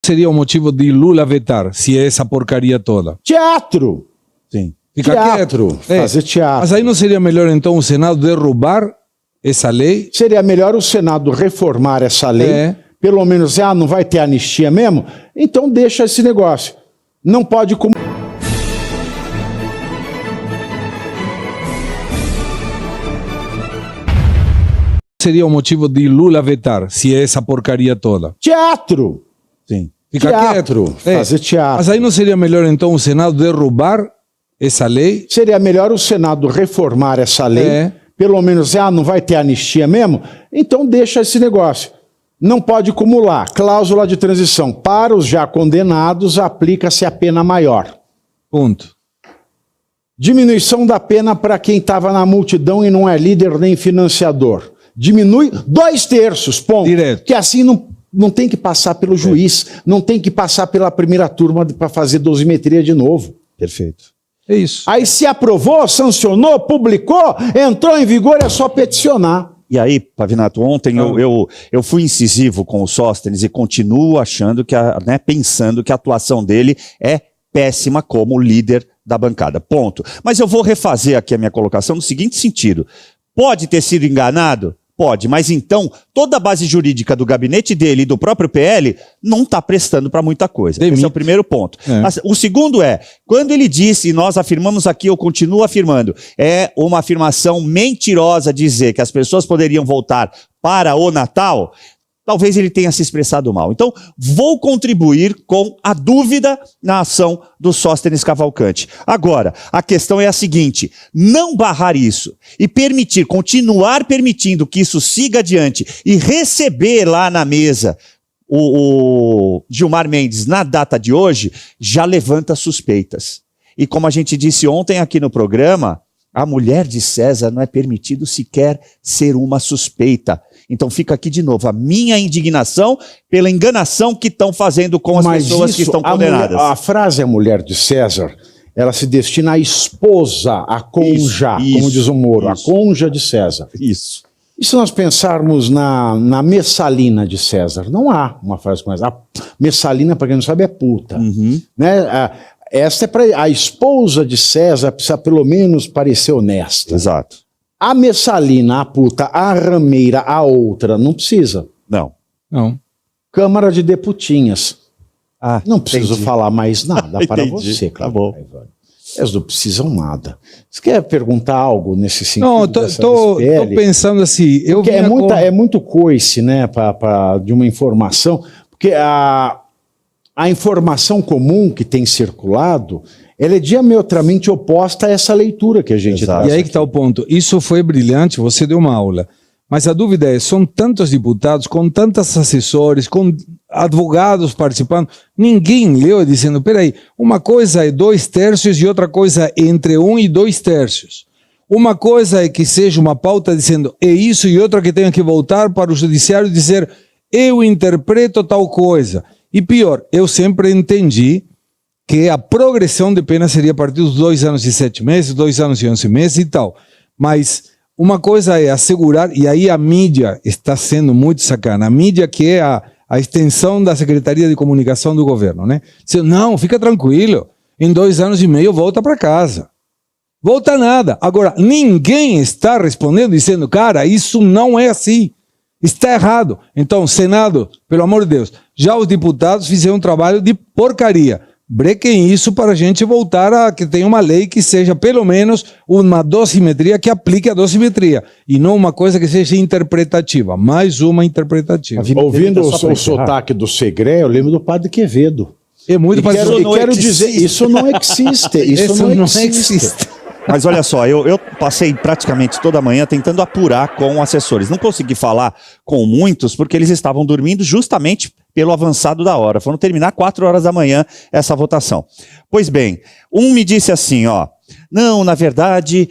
seria o motivo de Lula vetar, se é essa porcaria toda? Teatro. Sim. Fica Teatro. quieto. Fazer teatro. Mas aí não seria melhor, então, o Senado derrubar essa lei? Seria melhor o Senado reformar essa lei. Pelo menos, não vai ter anistia mesmo? Então deixa esse negócio. Não pode... Seria o motivo de Lula vetar, se é essa porcaria toda? Teatro. Sim. Fica Teatro. quieto. Fazer teatro. Mas aí não seria melhor, então, o Senado derrubar essa lei? Seria melhor o Senado reformar essa lei. Pelo menos, não vai ter anistia mesmo? Então deixa esse negócio. Não pode acumular. Cláusula de transição. Para os já condenados, aplica-se a pena maior. Ponto. Diminuição da pena para quem estava na multidão e não é líder nem financiador. Diminui 2/3, ponto. Direto. Que assim não tem que passar pelo juiz, não tem que passar pela primeira turma para fazer dosimetria de novo. Perfeito. É isso. Aí se aprovou, sancionou, publicou, entrou em vigor, é só peticionar. E aí, Pavinato, ontem eu fui incisivo com o Sóstenes e continuo achando que, pensando que a atuação dele é péssima como líder da bancada. Ponto. Mas eu vou refazer aqui a minha colocação no seguinte sentido. Pode ter sido enganado? Pode, mas então toda a base jurídica do gabinete dele e do próprio PL não está prestando para muita coisa. Esse é o primeiro ponto. O segundo é, quando ele disse, e nós afirmamos aqui, eu continuo afirmando, é uma afirmação mentirosa dizer que as pessoas poderiam voltar para o Natal, talvez ele tenha se expressado mal. Então, vou contribuir com a dúvida na ação do Sóstenes Cavalcante. Agora, a questão é a seguinte, não barrar isso e continuar permitindo que isso siga adiante e receber lá na mesa o Gilmar Mendes na data de hoje, já levanta suspeitas. E como a gente disse ontem aqui no programa, a mulher de César não é permitido sequer ser uma suspeita. Então fica aqui de novo a minha indignação pela enganação que estão fazendo com as pessoas que estão condenadas. A frase "a mulher de César", ela se destina à esposa, à conja, como diz o Moro, a conja de César. Isso. E se nós pensarmos na Messalina de César? Não há uma frase como essa. A Messalina, para quem não sabe, é puta. Né? Esta é para a esposa de César, precisa pelo menos parecer honesta. Exato. A Messalina, a puta, a rameira, a outra, não precisa. Não. Câmara de Deputinhas. Não preciso entendi. falar mais nada para você, Tá bom. Eles não precisam nada. Você quer perguntar algo nesse sentido? Não, tô pensando assim... É muito coice, né, de uma informação, porque a informação comum que tem circulado, ela é diametralmente oposta a essa leitura que a gente traz. E aí que está o ponto. Isso foi brilhante, você deu uma aula. Mas a dúvida é, são tantos deputados, com tantos assessores, com advogados participando, ninguém leu dizendo, peraí, uma coisa é 2/3 e outra coisa é entre 1 e 2/3. Uma coisa é que seja uma pauta dizendo, é isso, e outra que tenha que voltar para o judiciário e dizer, eu interpreto tal coisa. E pior, eu sempre entendi que a progressão de pena seria a partir dos 2 anos e 7 meses, 2 anos e 11 meses e tal. Mas uma coisa é assegurar, e aí a mídia está sendo muito sacana, a mídia que é a extensão da Secretaria de Comunicação do governo, né? Dizendo, não, fica tranquilo, em 2 anos e meio volta para casa. Volta nada. Agora, ninguém está respondendo dizendo, cara, isso não é assim. Está errado. Então, Senado, pelo amor de Deus, já os deputados fizeram um trabalho de porcaria. Brequem isso para a gente voltar a que tenha uma lei que seja pelo menos uma dosimetria que aplique a dosimetria e não uma coisa que seja interpretativa, mais uma interpretativa. Ouvindo o sotaque do Segré, eu lembro do Padre Quevedo. É muito quero dizer, isso não existe. Isso não existe. Mas olha só, eu passei praticamente toda a manhã tentando apurar com assessores. Não consegui falar com muitos porque eles estavam dormindo justamente pelo avançado da hora. Foram terminar 4 horas da manhã essa votação. Pois bem, um me disse assim, não, na verdade,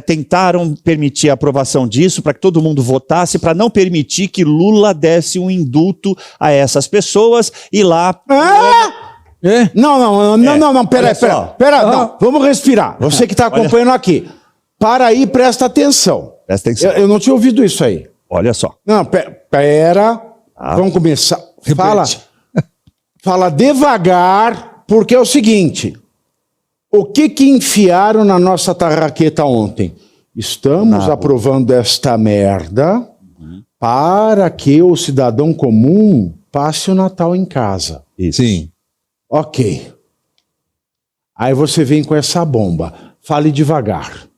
tentaram permitir a aprovação disso para que todo mundo votasse, para não permitir que Lula desse um indulto a essas pessoas e lá... Não, pera, não, vamos respirar. Você que está acompanhando aqui, para aí, presta atenção. Presta atenção. Eu não tinha ouvido isso aí. Olha só. Não, pera, vamos começar. Fala. Fala devagar, porque é o seguinte, o que enfiaram na nossa tarraqueta ontem? Estamos aprovando esta merda para que o cidadão comum passe o Natal em casa. Isso. Sim. Ok. Aí você vem com essa bomba. Fale devagar.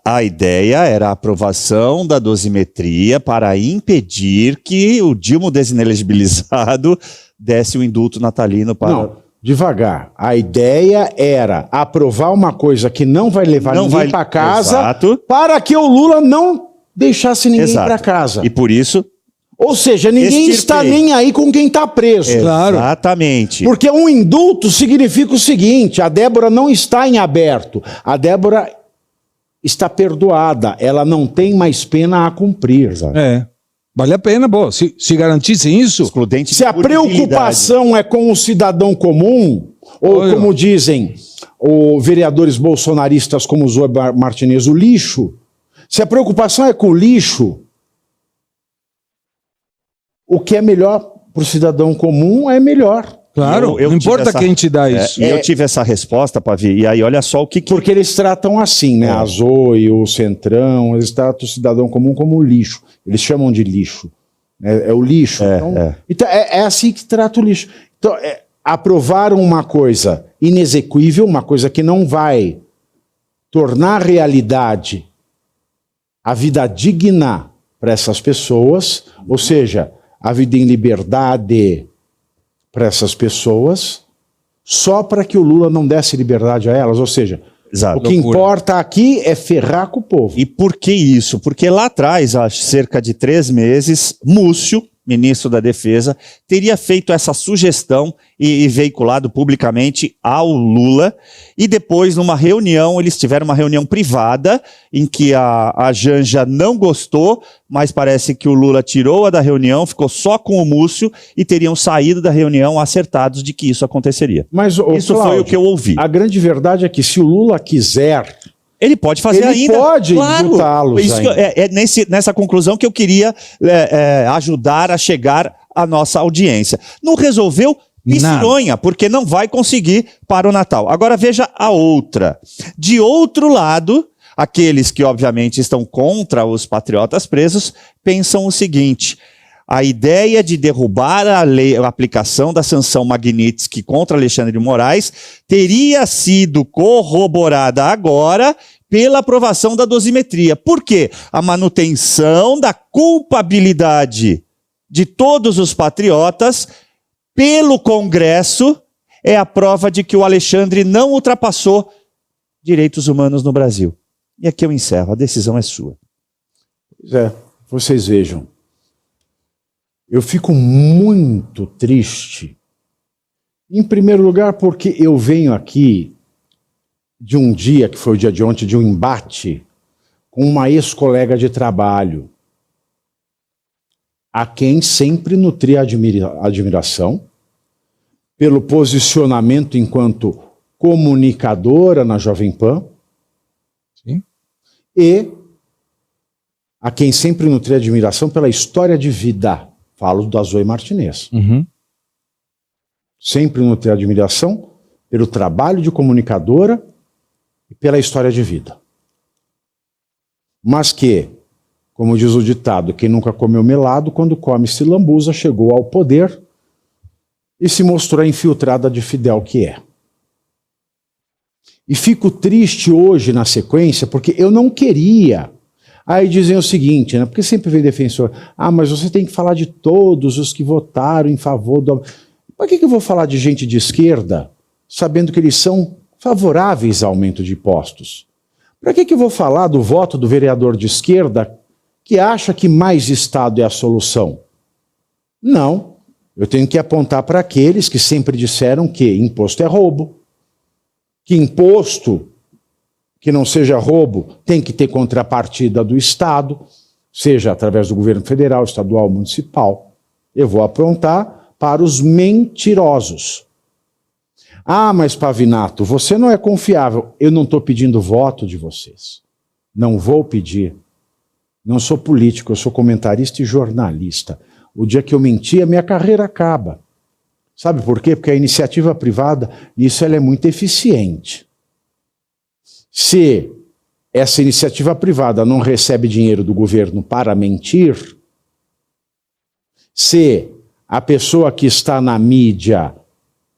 A ideia era a aprovação da dosimetria para impedir que o Dilma desinelegibilizado desse o indulto natalino para... Não, devagar. A ideia era aprovar uma coisa que não vai levar ninguém para casa, Exato. para que o Lula não deixasse ninguém para casa. E por isso... Ou seja, ninguém está nem aí com quem está preso. Claro. Exatamente. Porque um indulto significa o seguinte, a Débora não está em aberto. A Débora está perdoada. Ela não tem mais pena a cumprir. Sabe? É. Vale a pena, pô. Se garantissem isso... Excludente Se a de punibilidade. preocupação é com o cidadão comum, ou Olha. como dizem os vereadores bolsonaristas como o Zoe Martinez, o lixo, se a preocupação é com o lixo, o que é melhor para o cidadão comum é melhor. Claro, Eu não tive importa essa- quem te dá isso. E eu tive essa resposta, Pavi, e aí olha só o que... Porque eles tratam assim, né? A Zoe, o Centrão, eles tratam o cidadão comum como lixo. Eles chamam de lixo. É o lixo. Então, é assim que trata o lixo. Então, aprovaram uma coisa inexequível, uma coisa que não vai tornar realidade a vida digna para essas pessoas, ou seja, a vida em liberdade para essas pessoas, só para que o Lula não desse liberdade a elas, ou seja, Exato. o que importa aqui é ferrar com o povo. E por que isso? Porque lá atrás, há cerca de 3 meses, Múcio, ministro da Defesa, teria feito essa sugestão e veiculado publicamente ao Lula, e depois, numa reunião, eles tiveram uma reunião privada, em que a Janja não gostou, mas parece que o Lula tirou-a da reunião, ficou só com o Múcio, e teriam saído da reunião acertados de que isso aconteceria. Mas, Isso Cláudio, foi o que eu ouvi. A grande verdade é que se o Lula quiser, Ele pode fazer ele ainda. pode indultá-los Isso que ainda. é nessa conclusão que eu queria ajudar a chegar à nossa audiência. Não resolveu piscironha, porque não vai conseguir para o Natal. Agora veja a outra. De outro lado, aqueles que obviamente estão contra os patriotas presos pensam o seguinte: a ideia de derrubar a lei, a aplicação da sanção Magnitsky contra Alexandre de Moraes teria sido corroborada agora pela aprovação da dosimetria. Por quê? A manutenção da culpabilidade de todos os patriotas pelo Congresso é a prova de que o Alexandre não ultrapassou direitos humanos no Brasil. E aqui eu encerro, a decisão é sua. Pois é, vocês vejam. Eu fico muito triste, em primeiro lugar, porque eu venho aqui de um dia, que foi o dia de ontem, de um embate com uma ex-colega de trabalho, a quem sempre nutri admiração pelo posicionamento enquanto comunicadora na Jovem Pan. Sim. E a quem sempre nutri admiração pela história de vida. Falo da Zoe Martinez. Uhum. Sempre nutri admiração pelo trabalho de comunicadora e pela história de vida. Mas que, como diz o ditado, quem nunca comeu melado, quando come se lambuza, chegou ao poder e se mostrou a infiltrada de Fidel que é. E fico triste hoje na sequência, porque eu não queria. Aí dizem o seguinte, né? Porque sempre vem defensor, mas você tem que falar de todos os que votaram em favor do... Por que eu vou falar de gente de esquerda, sabendo que eles são favoráveis ao aumento de impostos? Para que eu vou falar do voto do vereador de esquerda que acha que mais Estado é a solução? Não. Eu tenho que apontar para aqueles que sempre disseram que imposto é roubo, que imposto que não seja roubo tem que ter contrapartida do Estado, seja através do governo federal, estadual, municipal. Eu vou apontar para os mentirosos. Mas Pavinato, você não é confiável. Eu não estou pedindo voto de vocês. Não vou pedir. Não sou político, eu sou comentarista e jornalista. O dia que eu mentir, a minha carreira acaba. Sabe por quê? Porque a iniciativa privada, nisso ela é muito eficiente. Se essa iniciativa privada não recebe dinheiro do governo para mentir, se a pessoa que está na mídia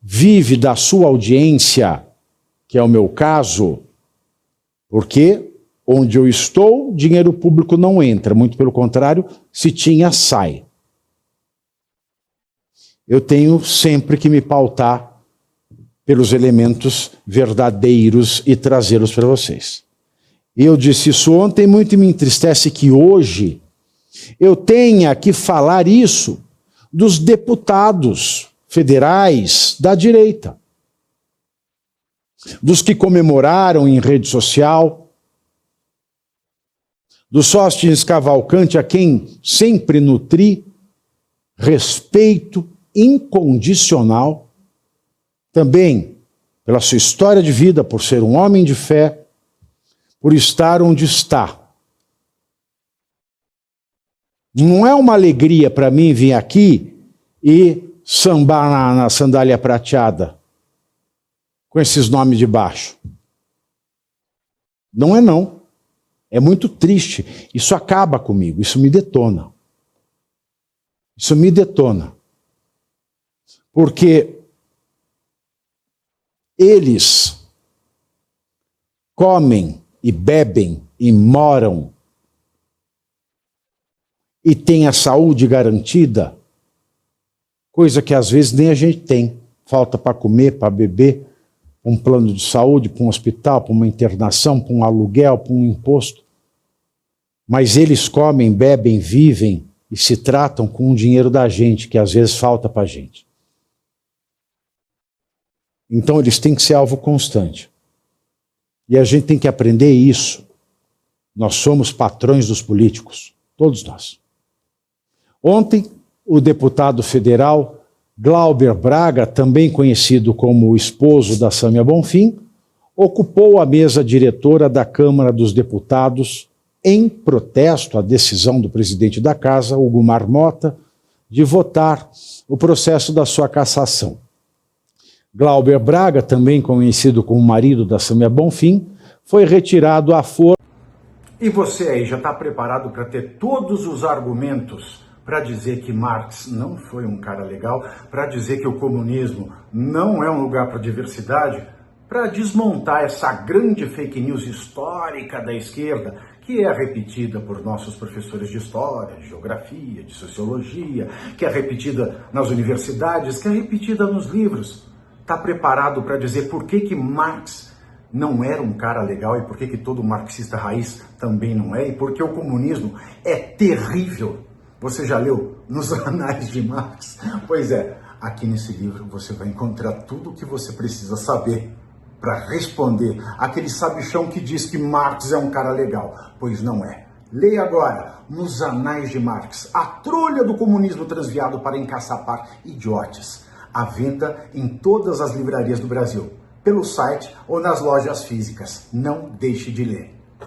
vive da sua audiência, que é o meu caso, porque onde eu estou, dinheiro público não entra, muito pelo contrário, se tinha, sai. Eu tenho sempre que me pautar pelos elementos verdadeiros e trazê-los para vocês. Eu disse isso ontem, muito me entristece que hoje eu tenha que falar isso dos deputados federais da direita, dos que comemoraram em rede social, do Sóstenes Cavalcante, a quem sempre nutri respeito incondicional, também pela sua história de vida, por ser um homem de fé, por estar onde está. Não é uma alegria para mim vir aqui e sambar na sandália prateada, com esses nomes de baixo. Não é não. É muito triste. Isso acaba comigo, isso me detona. Isso me detona. Porque eles comem e bebem e moram e têm a saúde garantida, coisa que às vezes nem a gente tem. Falta para comer, para beber, um plano de saúde, para um hospital, para uma internação, para um aluguel, para um imposto. Mas eles comem, bebem, vivem e se tratam com o dinheiro da gente, que às vezes falta para a gente. Então eles têm que ser alvo constante. E a gente tem que aprender isso. Nós somos patrões dos políticos, todos nós. Ontem, o deputado federal Glauber Braga, também conhecido como o esposo da Sâmia Bonfim, ocupou a mesa diretora da Câmara dos Deputados em protesto à decisão do presidente da Casa, Hugo Marmota, de votar o processo da sua cassação. Glauber Braga, também conhecido como marido da Sâmia Bonfim, foi retirado à força. E você aí já está preparado para ter todos os argumentos para dizer que Marx não foi um cara legal, para dizer que o comunismo não é um lugar para diversidade, para desmontar essa grande fake news histórica da esquerda, que é repetida por nossos professores de história, de geografia, de sociologia, que é repetida nas universidades, que é repetida nos livros. Está preparado para dizer por que Marx não era um cara legal e por que todo marxista raiz também não é, e por que o comunismo é terrível. Você já leu Nos Anais de Marx? Pois é, aqui nesse livro você vai encontrar tudo o que você precisa saber para responder aquele sabichão que diz que Marx é um cara legal, pois não é. Leia agora Nos Anais de Marx, a trolha do comunismo transviado para encaçapar idiotes. À venda em todas as livrarias do Brasil, pelo site ou nas lojas físicas. Não deixe de ler.